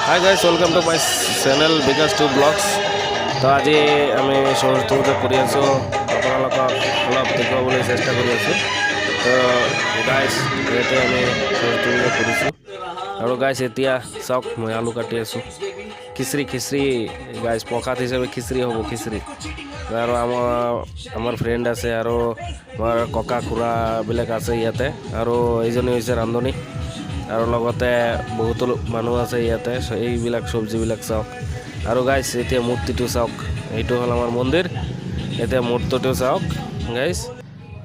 High guys welcome to my channel Bikash to blogs. তো আজি আমি সৰস্বতী পূজা কৰি আছোঁ, আপোনালোকক অলপ দেখুৱাবলৈ চেষ্টা কৰি আছোঁ। তো গাইজ ইয়াতে আমি সৰস্বতী পূজা কৰিছোঁ আৰু গাইজ এতিয়া চাওক মই আলু কাটি আছোঁ। খিচিৰি গাইজ প্ৰসাদ হিচাপে খিচিৰি হ'ব খিচিৰি। আৰু আমাৰ ফ্ৰেণ্ড আছে আৰু আমাৰ ককা খুৰাবিলাক আছে ইয়াতে, আৰু এইজনী হৈছে ৰান্ধনী আৰু লগতে বহুতো মানুহ আছে ইয়াতে। এইবিলাক চব্জিবিলাক চাওক আৰু গাইজ এতিয়া মূৰ্তিটো চাওক, এইটো হ'ল আমাৰ মন্দিৰ। এতিয়া মূৰ্তিটো চাওক গাইজ,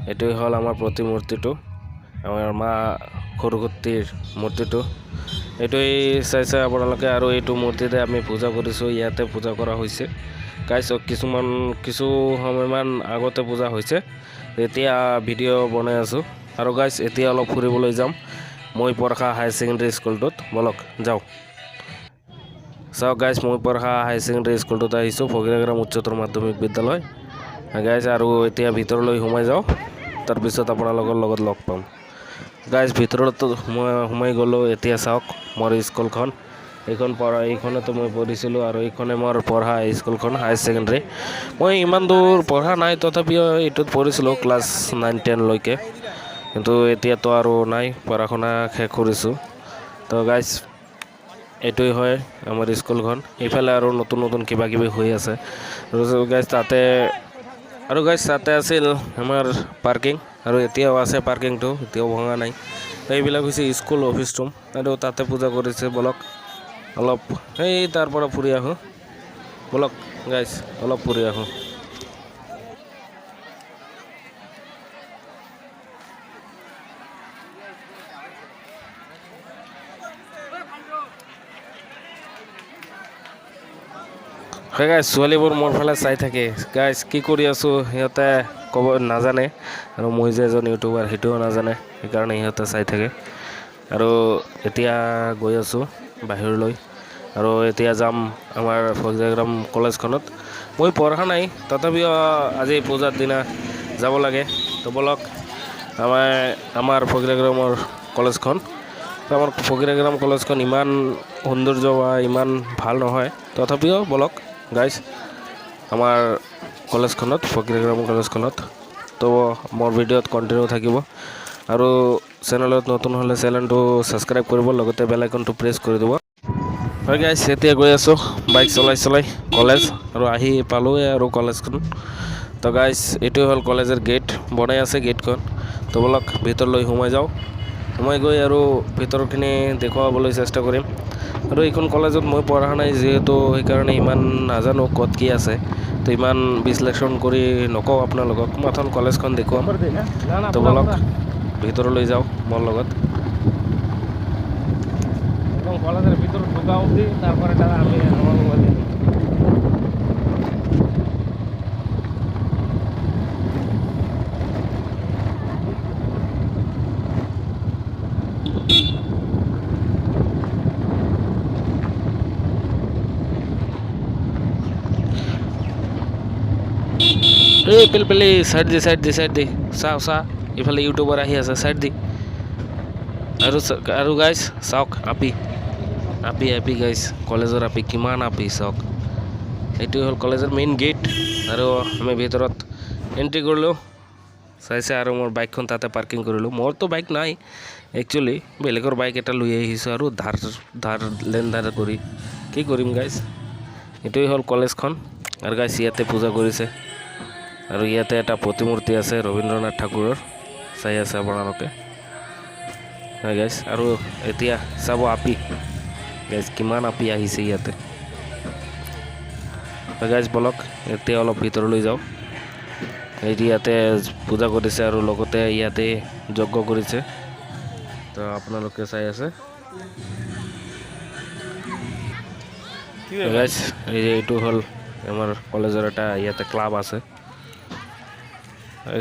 এইটোৱে হ'ল আমাৰ প্ৰতিমূৰ্তিটো, আমাৰ মা সৰস্বতীৰ মূৰ্তিটো। এইটোৱেই চাইছে আপোনালোকে, আৰু এইটো মূৰ্তিতে আমি পূজা কৰিছোঁ, ইয়াতে পূজা কৰা হৈছে গাইজ। কিছু সময়মান আগতে পূজা হৈছে, এতিয়া ভিডিঅ' বনাই আছোঁ। আৰু গাইজ এতিয়া অলপ ফুৰিবলৈ যাম মই পৰখা হায়াৰ ছেকেণ্ডেৰী স্কুলটোত, বলক যাওঁ। চাওক গাইজ মই পৰখা হায়াৰ ছেকেণ্ডেৰী স্কুলটোত আহিছোঁ, ফকীৰাগ্ৰাম উচ্চতৰ মাধ্যমিক বিদ্যালয় গাইজ। আৰু এতিয়া ভিতৰলৈ সোমাই যাওঁ, তাৰপিছত আপোনালোকৰ লগত লগ পাম গাইজ। ভিতৰত সোমাই গ'লোঁ। এতিয়া চাওক মোৰ স্কুলখন, এইখনতো মই পঢ়িছিলোঁ, আৰু এইখনে মোৰ পঢ়া স্কুলখন হায়াৰ ছেকেণ্ডেৰী। মই ইমান দূৰ পঢ়া নাই, তথাপিও এইটোত পঢ়িছিলোঁ ক্লাছ 9-10 লৈকে, কিন্তু এতিয়াতো আৰু নাই, পঢ়া শুনা শেষ কৰিছোঁ। তো গাইজ এইটোৱে হয় আমাৰ স্কুলখন। এইফালে আৰু নতুন কিবা কিবি হৈ আছে গাইজ তাতে আছিল আমাৰ পাৰ্কিং, আৰু এতিয়াও আছে পাৰ্কিংটো, এতিয়াও ভঙা নাই। এইবিলাক হৈছে স্কুল অফিচ ৰুম, আৰু তাতে পূজা কৰিছে। বলক অলপ তাৰ পৰা ফুৰি আহোঁ, বলক গাইজ অলপ ফুৰি আহোঁ। হয় গাইজ, ছোৱালীবোৰ মোৰ ফালে চাই থাকে গাইজ, কি কৰি আছোঁ সিহঁতে ক'ব নাজানে, আৰু মই যে এজন ইউটিউবাৰ সেইটোও নাজানে, সেইকাৰণে সিহঁতে চাই থাকে। আৰু এতিয়া গৈ আছোঁ বাহিৰলৈ, আৰু এতিয়া যাম আমাৰ ফকীৰাগ্ৰাম কলেজখনত। মই পঢ়া নাই, তথাপিও আজি পূজাৰ দিনা যাব লাগে। তো বলক আমাৰ ফকীৰাগ্ৰামৰ কলেজখন, আমাৰ ফকীৰাগ্ৰাম কলেজখন ইমান সৌন্দৰ্য বা ইমান ভাল নহয়, তথাপিও বলক গাইজ আমাৰ কলেজখনত, ফকীৰাগ্ৰাম কলেজখনত। তো মোৰ ভিডিঅ'ত কণ্টিনিউ থাকিব, আৰু চেনেলত নতুন হ'লে চেনেলটো ছাবস্ক্ৰাইব কৰিব, লগতে বেল আইকনটো প্ৰেছ কৰি দিব। হয় গাইজ এতিয়া গৈ আছোঁ বাইক চলাই কলেজ, আৰু আহি পালোঁৱে আৰু কলেজখন। তো গাইজ এইটোৱে হ'ল কলেজৰ গেট, বনাই আছে গেটখন। তো বলক ভিতৰলৈ সোমাই যাওঁ, সোমাই গৈ আৰু ভিতৰখিনি দেখুৱাবলৈ চেষ্টা কৰিম। আৰু এইখন কলেজত মই পঢ়া নাই যিহেতু, সেইকাৰণে ইমান নাজানো ক'ত কি আছে, তো ইমান বিশ্লেষণ কৰি নকওঁ আপোনালোকক, মাথন কলেজখন দেখুৱাম। তো বলক ভিতৰলৈ যাওঁ মোৰ লগত। কলেজের ভিতরে ঢোকা অবধি, তারপরে আমি আমার মোবাইল পেলি সাইড দি চা ইফালে ইউটিউবার আহি আছে, সাইড দি। আৰু গাইজ চাওক আপি গাইজ, কলেজৰ আপি কিমান আপি চাওক। এইটোৱে হ'ল কলেজৰ মেইন গেট, আৰু আমি ভিতৰত এণ্ট্ৰি কৰিলোঁ চাইছে। আৰু মোৰ বাইকখন তাতে পাৰ্কিং কৰিলোঁ। মোৰতো বাইক নাই একচুৱেলি, বেলেগৰ বাইক এটা লৈ আহিছোঁ, আৰু ধাৰ কৰি কি কৰিম গাইজ। এইটোৱে হ'ল কলেজখন, আৰু গাইজ ইয়াতে পূজা কৰিছে, আৰু ইয়াতে এটা প্ৰতিমূৰ্তি আছে ৰবীন্দ্ৰনাথ ঠাকুৰৰ, চাই আছে আপোনালোকে হয় গাইজ। আৰু এতিয়া চাব আপি গাইজ, কিমান আপি আহিছে ইয়াতে গাইজ। বলক এতিয়া অলপ ভিতৰলৈ যাওঁ। ইয়াতে পূজা কৰিছে, আৰু লগতে ইয়াতে যজ্ঞ কৰিছে, তো আপোনালোকে চাই আছে গাইজ। এইটো হ'ল আমাৰ কলেজৰ এটা ইয়াতে ক্লাব আছে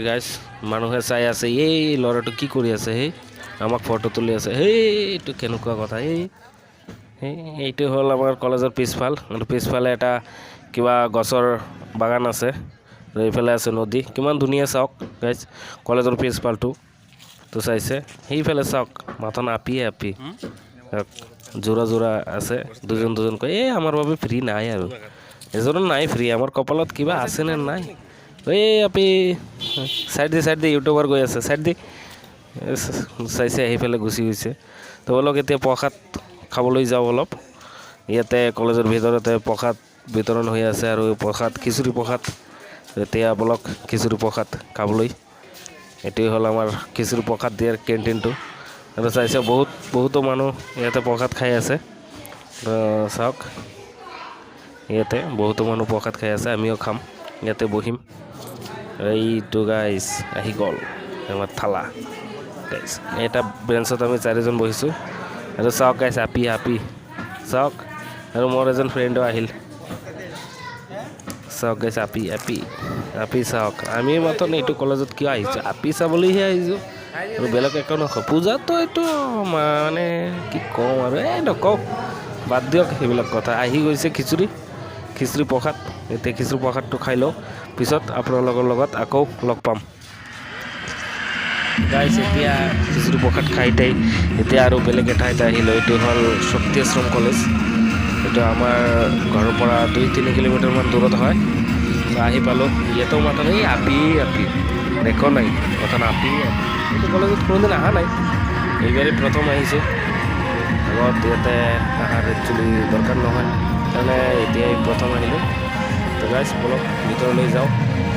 গাইজ, মানুহে চাই আছে। এই ল'ৰাটো কি কৰি আছে, আমাক ফটো তুলি আছে, এইটো কেনেকুৱা কথা। এইটো হ'ল আমাৰ কলেজৰ পিছফাল, আৰু পিছফালে এটা কিবা গছৰ বাগান আছে, আৰু এইফালে আছে নদী, কিমান ধুনীয়া চাওক গাইজ কলেজৰ পিছফালটো। তো চাইছে সেইফালে চাওক, মাথন আপি চাওক। জোৰা জোৰা আছে দুজন দুজনকৈ এই আমাৰ বাবে ফ্ৰী নাই আৰু এজনৰ নাই ফ্ৰী আমাৰ কপালত কিবা আছে নে নাই এই আপি চাইড দি ইউটিউবাৰ গৈ আছে চাইড দি চাইছে আহি পেলাই গুচি গৈছে তো বলক এতিয়া প্ৰসাদ খাবলৈ যাওঁ অলপ ইয়াতে কলেজৰ ভিতৰতে প্ৰসাদ বিতৰণ হৈ আছে আৰু প্ৰসাদ খিচিৰি প্ৰসাদ এতিয়া বলক খিচিৰি প্ৰসাদ খাবলৈ এটোই হ'ল আমাৰ খিচিৰি প্ৰসাদ দিয়াৰ কেণ্টিনটো আৰু চাইছে বহুতো মানুহ ইয়াতে প্ৰসাদ খাই আছে চাওক ইয়াতে বহুতো মানুহ প্ৰসাদ খাই আছে আমিও খাম ইয়াতে বহিম এইটো গাইজ আহি গ'ল আমাৰ থালা গাইজ এটা বেঞ্চত আমি চাৰিজন বহিছোঁ আৰু চাওক গাইজ আপি চাওক আৰু মোৰ এজন ফ্ৰেণ্ডো আহিল চাওক গাইজ আপি চাওক আমি মাত্ৰ এইটো কলেজত কিয় আহিছোঁ আপি চাবলৈহে আহিছোঁ আৰু বেলেগ একো নকওঁ পূজাতো এইটো মানে কি কওঁ আৰু নকওঁ বাদ দিয়ক সেইবিলাক কথা আহি গৈছে খিচিৰি প্ৰসাদ এতিয়া খিচিৰি প্ৰসাদটো খাই লওঁ পিছত আপোনালোকৰ লগত আকৌ লগ পাম গাইজ এতিয়া খিচিৰি প্ৰসাদ খাই এতিয়া আৰু বেলেগ এঠাইত আহিলোঁ এইটো হ'ল শক্তি আশ্ৰম কলেজ এইটো আমাৰ ঘৰৰ পৰা 2-3 কিলোমিটাৰমান দূৰত হয় আহি পালোঁ ইয়াতো মাত্ৰ এই আপি দেখো নাই কথা আপি এইটো কলেজত কোনোদিন অহা নাই এইবাৰেই প্ৰথম আহিছোঁ আগত ইয়াতে অহাৰ একচুৱেলি দৰকাৰ নহয় সেইকাৰণে এতিয়াই প্ৰথম আহিলোঁ তো গাইজ বলক ভিতৰলৈ যাওঁ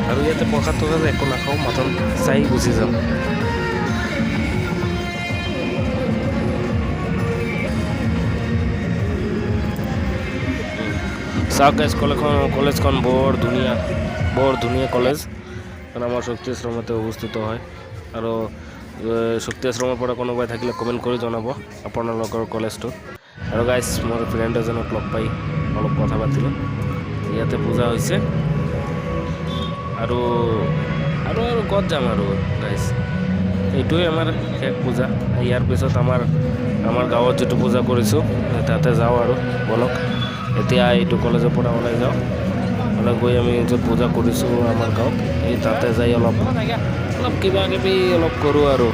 আৰু ইয়াতে প্ৰসাদ একো নাখাওঁ মাত্ৰ চাই গুচি যাম চাওক গাইজ কলেজখন বৰ ধুনীয়া কলেজ কাৰণ আমাৰ শক্তি আশ্ৰমতে অৱস্থিত হয় আৰু শক্তি আশ্ৰমৰ পৰা কোনোবাই থাকিলে কমেণ্ট কৰি জনাব আপোনালোকৰ কলেজটো আৰু গাইজ মোৰ ফ্ৰেণ্ড এজনক লগ পাই অলপ কথা পাতিলোঁ ইয়াতে পূজা হৈছে আৰু ক'ত যাম আৰু গাইজ এইটোৱে আমাৰ শেষ পূজা ইয়াৰ পিছত আমাৰ গাঁৱত যিটো পূজা কৰিছোঁ তাতে যাওঁ আৰু বলক এতিয়া এইটো কলেজৰ পৰা ওলাই যাওঁ ওলাই গৈ আমি য'ত পূজা কৰিছোঁ আমাৰ গাঁৱত এই তাতে যাই অলপ কিবা কিবি অলপ কৰোঁ আৰু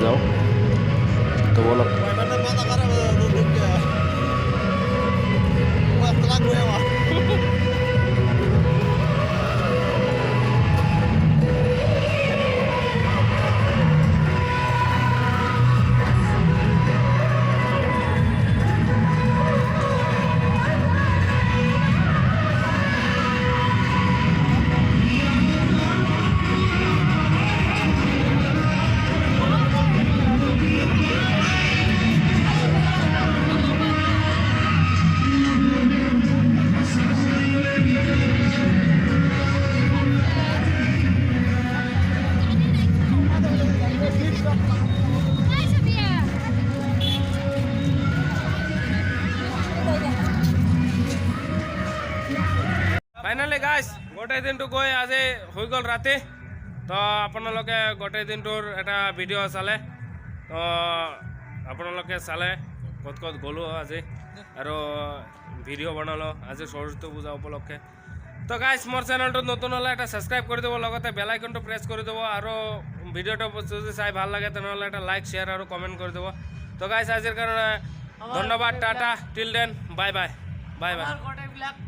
যাওঁ তো বলক ফাইনেলি গাইজ গোটেই দিনটো গৈ আজি হৈ গ'ল ৰাতি তো আপোনালোকে গোটেই দিনটোৰ এটা ভিডিঅ' চালে তো আপোনালোকে চালে ক'ত গ'লোঁ আজি আৰু ভিডিঅ' বনালোঁ আজি সৰস্বতী পূজা উপলক্ষে তো গাইজ মোৰ চেনেলটোত নতুন হ'লে এটা ছাবস্ক্ৰাইব কৰি দিব লগতে বেল আইকনটো প্ৰেছ কৰি দিব আৰু ভিডিঅ'টো যদি চাই ভাল লাগে তেনেহ'লে এটা লাইক শ্বেয়াৰ আৰু কমেণ্ট কৰি দিব তো গাইজ আজিৰ কাৰণে ধন্যবাদ Tata till then bye bye